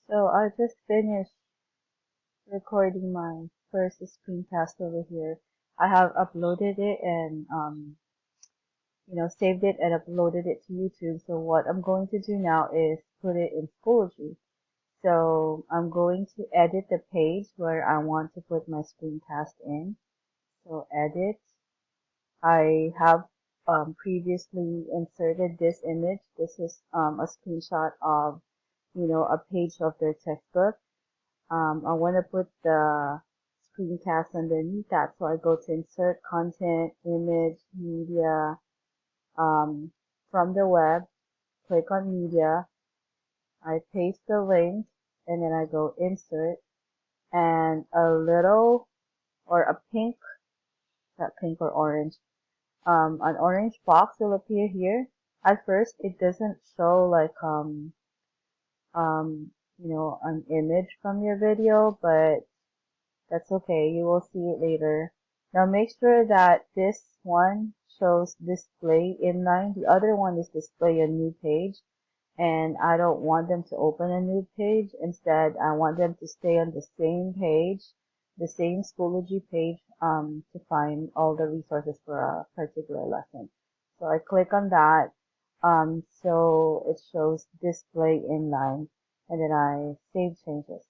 So I just finished recording my first screencast over here. I have uploaded it and saved it and uploaded it to YouTube. So what I'm going to do now is put it in Schoology. So I'm going to edit the page where I want to put my screencast in. So edit. I have previously inserted this image. This is a screenshot of a page of their textbook. I want to put the screencast underneath that. So I go to insert content, image, media, from the web, click on media, I paste the link, and then I go insert, and a little, or a pink, not pink or orange, an orange box will appear here. At first, it doesn't show like, an image from your video, but that's okay. You will see it later. Now make sure that this one shows display inline. The other one is display a new page. And I don't want them to open a new page. Instead, I want them to stay on the same page, the same Schoology page, to find all the resources for a particular lesson. So I click on that. So it shows display inline. And then I save changes.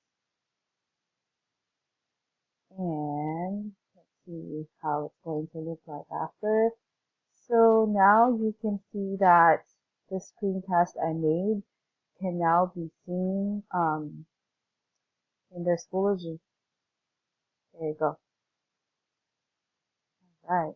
And let's see how it's going to look like after. So now you can see that the screencast I made can now be seen in their Schoology. There you go. All right.